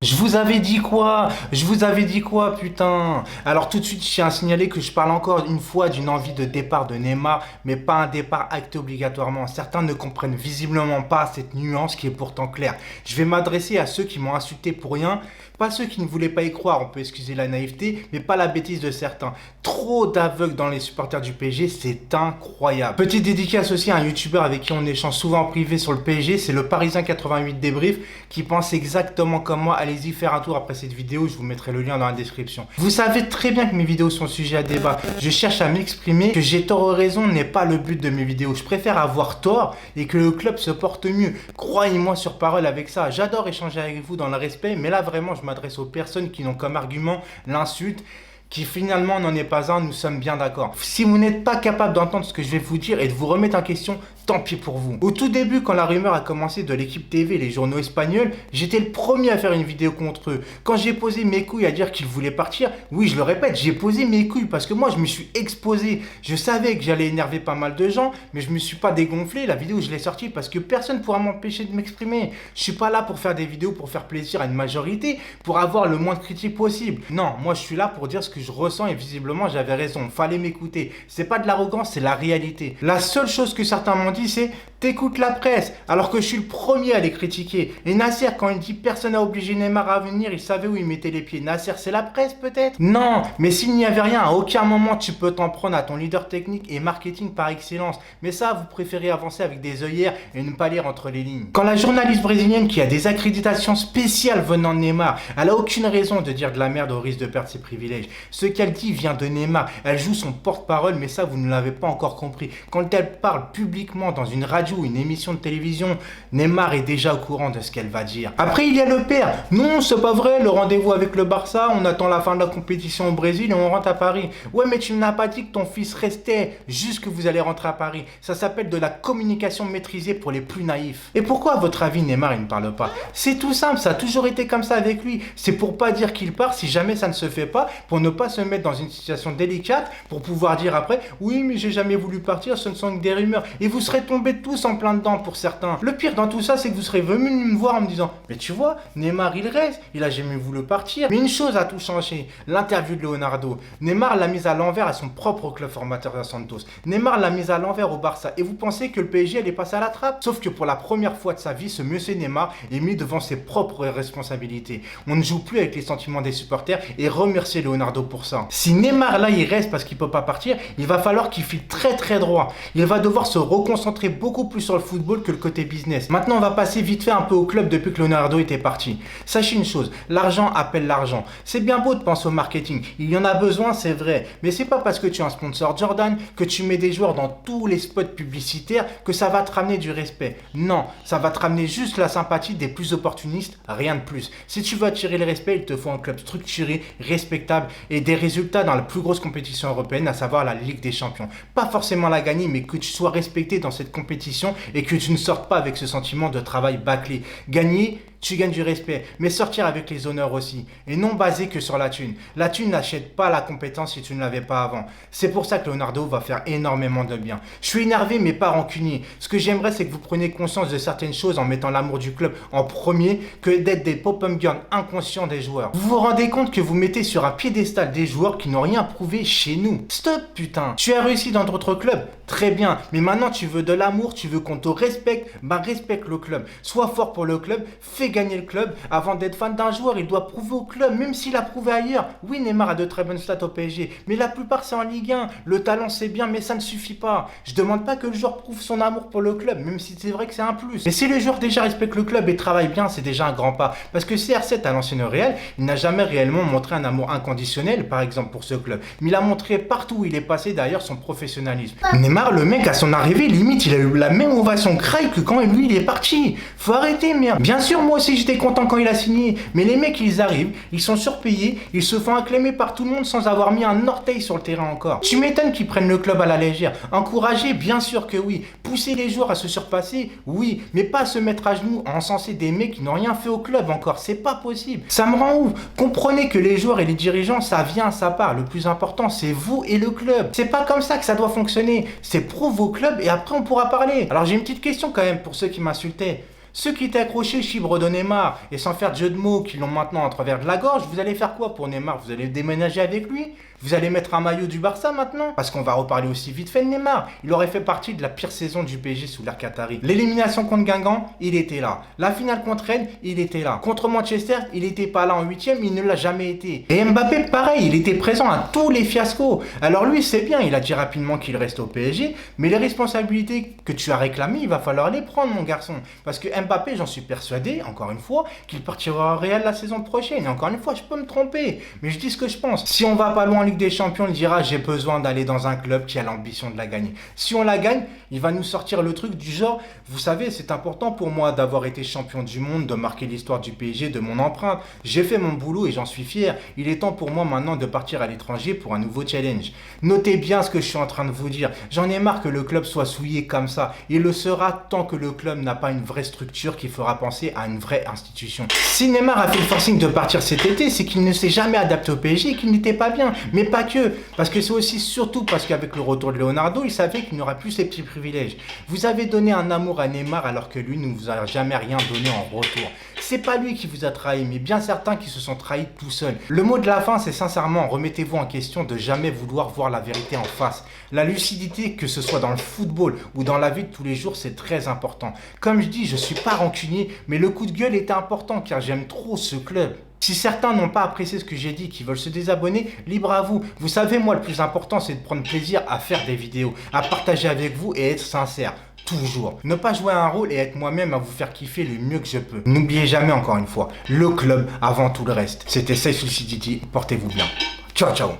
Je vous avais dit quoi? Je vous avais dit quoi, putain? Alors tout de suite, je tiens à signaler que je parle encore une fois d'une envie de départ de Neymar, mais pas un départ acté obligatoirement. Certains ne comprennent visiblement pas cette nuance qui est pourtant claire. Je vais m'adresser à ceux qui m'ont insulté pour rien, pas ceux qui ne voulaient pas y croire, on peut excuser la naïveté, mais pas la bêtise de certains. Trop d'aveugles dans les supporters du PSG, c'est incroyable. Petite dédicace aussi à un youtubeur avec qui on échange souvent en privé sur le PSG, c'est le Parisien 88 débrief, qui pense exactement comme moi. Allez-y faire un tour après cette vidéo, je vous mettrai le lien dans la description. Vous savez très bien que mes vidéos sont sujet à débat. Je cherche à m'exprimer, que j'ai tort ou raison n'est pas le but de mes vidéos. Je préfère avoir tort et que le club se porte mieux. Croyez-moi sur parole avec ça. J'adore échanger avec vous dans le respect, mais là vraiment je m'adresse aux personnes qui n'ont comme argument l'insulte, qui finalement n'en est pas un, nous sommes bien d'accord. Si vous n'êtes pas capable d'entendre ce que je vais vous dire et de vous remettre en question, tant pis pour vous. Au tout début, quand la rumeur a commencé de l'équipe TV et les journaux espagnols, j'étais le premier à faire une vidéo contre eux. Quand j'ai posé mes couilles à dire qu'ils voulaient partir, oui je le répète, j'ai posé mes couilles parce que moi je me suis exposé. Je savais que j'allais énerver pas mal de gens, mais je me suis pas dégonflé. La vidéo je l'ai sortie parce que personne ne pourra m'empêcher de m'exprimer. Je suis pas là pour faire des vidéos pour faire plaisir à une majorité, pour avoir le moins de critiques possible. Non, moi je suis là pour dire ce que je ressens et visiblement j'avais raison, fallait m'écouter. C'est pas de l'arrogance, c'est la réalité. La seule chose que certains m'ont dit c'est t'écoutes la presse, alors que je suis le premier à les critiquer. Et Nasser, quand il dit personne n'a obligé Neymar à venir, il savait où il mettait les pieds. Nasser, c'est la presse peut-être? Non, mais s'il n'y avait rien, à aucun moment tu peux t'en prendre à ton leader technique et marketing par excellence. Mais ça, vous préférez avancer avec des œillères et ne pas lire entre les lignes. Quand la journaliste brésilienne qui a des accréditations spéciales venant de Neymar, elle a aucune raison de dire de la merde au risque de perdre ses privilèges. Ce qu'elle dit vient de Neymar. Elle joue son porte-parole, mais ça, vous ne l'avez pas encore compris. Quand elle parle publiquement dans une radio ou une émission de télévision, Neymar est déjà au courant de ce qu'elle va dire. Après, il y a le père. Non, c'est pas vrai, le rendez-vous avec le Barça, on attend la fin de la compétition au Brésil et on rentre à Paris. Ouais, mais tu n'as pas dit que ton fils restait, juste que vous allez rentrer à Paris. Ça s'appelle de la communication maîtrisée pour les plus naïfs. Et pourquoi, à votre avis, Neymar, il ne parle pas? C'est tout simple, ça a toujours été comme ça avec lui. C'est pour pas dire qu'il part si jamais ça ne se fait pas, pour ne pas se mettre dans une situation délicate, pour pouvoir dire après, oui, mais j'ai jamais voulu partir, ce ne sont que des rumeurs. Et vous serez tombés tous en plein dedans pour certains. Le pire dans tout ça, c'est que vous serez venus me voir en me disant, mais tu vois, Neymar il reste, il a jamais voulu partir. Mais une chose a tout changé, l'interview de Leonardo. Neymar l'a mise à l'envers à son propre club formateur à Santos. Neymar l'a mise à l'envers au Barça. Et vous pensez que le PSG allait passer à la trappe? Sauf que pour la première fois de sa vie, ce monsieur Neymar est mis devant ses propres responsabilités. On ne joue plus avec les sentiments des supporters et remercier Leonardo pour ça. Si Neymar là il reste parce qu'il peut pas partir, il va falloir qu'il file très droit. Il va devoir se reconcentrer beaucoup plus sur le football que le côté business. Maintenant on va passer vite fait un peu au club depuis que Leonardo était parti. Sachez une chose, l'argent appelle l'argent. C'est bien beau de penser au marketing, il y en a besoin c'est vrai, mais c'est pas parce que tu es un sponsor Jordan, que tu mets des joueurs dans tous les spots publicitaires que ça va te ramener du respect. Non, ça va te ramener juste la sympathie des plus opportunistes, rien de plus. Si tu veux attirer le respect, il te faut un club structuré, respectable et des résultats dans la plus grosse compétition européenne, à savoir la Ligue des Champions. Pas forcément la gagner, mais que tu sois respecté dans cette compétition et que tu ne sortes pas avec ce sentiment de travail bâclé. Gagner, tu gagnes du respect, mais sortir avec les honneurs aussi, et non basé que sur la thune. La thune n'achète pas la compétence si tu ne l'avais pas avant. C'est pour ça que Leonardo va faire énormément de bien. Je suis énervé mais pas rancunier. Ce que j'aimerais c'est que vous preniez conscience de certaines choses en mettant l'amour du club en premier, que d'être des pop-up girls inconscients des joueurs. Vous vous rendez compte que vous mettez sur un piédestal des joueurs qui n'ont rien prouvé chez nous. Stop putain. Tu as réussi dans d'autres clubs, très bien, mais maintenant tu veux de l'amour, tu veux qu'on te respecte, bah respecte le club. Sois fort pour le club, fais gagner le club. Avant d'être fan d'un joueur, il doit prouver au club, même s'il a prouvé ailleurs. Oui, Neymar a de très bonnes stats au PSG, mais la plupart c'est en Ligue 1. Le talent c'est bien, mais ça ne suffit pas. Je demande pas que le joueur prouve son amour pour le club, même si c'est vrai que c'est un plus. Mais si le joueur déjà respecte le club et travaille bien, c'est déjà un grand pas. Parce que CR7 à l'ancienne Real, il n'a jamais réellement montré un amour inconditionnel, par exemple pour ce club. Mais il a montré partout où il est passé d'ailleurs son professionnalisme. Neymar, le mec à son arrivée, limite, il a eu la même ovation craille que quand lui il est parti. Faut arrêter, merde. Bien sûr, moi aussi j'étais content quand il a signé, mais les mecs ils arrivent, ils sont surpayés, ils se font acclamer par tout le monde sans avoir mis un orteil sur le terrain encore. Tu m'étonnes qu'ils prennent le club à la légère. Encourager, bien sûr que oui. Pousser les joueurs à se surpasser, oui, mais pas à se mettre à genoux à encenser des mecs qui n'ont rien fait au club encore, c'est pas possible. Ça me rend ouf. Comprenez que les joueurs et les dirigeants, ça vient, ça part. Le plus important, c'est vous et le club. C'est pas comme ça que ça doit fonctionner. C'est prouve au club et après on pourra parler. Alors j'ai une petite question quand même pour ceux qui m'insultaient. Ceux qui étaient accrochés au chibre de Neymar et sans faire de jeu de mots, qui l'ont maintenant en travers de la gorge, vous allez faire quoi pour Neymar? Vous allez déménager avec lui? Vous allez mettre un maillot du Barça maintenant? Parce qu'on va reparler aussi vite fait de Neymar. Il aurait fait partie de la pire saison du PSG sous l'ère Qatari. L'élimination contre Guingamp, il était là. La finale contre Rennes, il était là. Contre Manchester, il n'était pas là en huitième, il ne l'a jamais été. Et Mbappé, pareil, il était présent à tous les fiascos. Alors lui, c'est bien, il a dit rapidement qu'il reste au PSG, mais les responsabilités que tu as réclamées, il va falloir les prendre, mon garçon. Parce que Mbappé, j'en suis persuadé, encore une fois, qu'il partira au Real la saison prochaine. Et encore une fois, je peux me tromper, mais je dis ce que je pense. Si on va pas loin en Ligue des Champions, il dira j'ai besoin d'aller dans un club qui a l'ambition de la gagner. Si on la gagne, il va nous sortir le truc du genre, vous savez, c'est important pour moi d'avoir été champion du monde, de marquer l'histoire du PSG, de mon empreinte. J'ai fait mon boulot et j'en suis fier. Il est temps pour moi maintenant de partir à l'étranger pour un nouveau challenge. Notez bien ce que je suis en train de vous dire. J'en ai marre que le club soit souillé comme ça. Il le sera tant que le club n'a pas une vraie structure qui fera penser à une vraie institution. Si Neymar a fait le forcing de partir cet été, c'est qu'il ne s'est jamais adapté au PSG et qu'il n'était pas bien. Mais pas que. Parce que c'est aussi surtout parce qu'avec le retour de Leonardo, il savait qu'il n'aura plus ses petits privilèges. Vous avez donné un amour à Neymar alors que lui ne vous a jamais rien donné en retour. C'est pas lui qui vous a trahi, mais bien certains qui se sont trahis tout seuls. Le mot de la fin, c'est sincèrement, remettez-vous en question de jamais vouloir voir la vérité en face. La lucidité, que ce soit dans le football ou dans la vie de tous les jours, c'est très important. Comme je dis, je suis pas rancunier, mais le coup de gueule était important car j'aime trop ce club. Si certains n'ont pas apprécié ce que j'ai dit, qui veulent se désabonner, libre à vous. Vous savez, moi, le plus important, c'est de prendre plaisir à faire des vidéos, à partager avec vous et être sincère. Toujours. Ne pas jouer un rôle et être moi-même à vous faire kiffer le mieux que je peux. N'oubliez jamais, encore une fois, le club avant tout le reste. C'était Saïf Lucidity, portez-vous bien. Ciao, ciao.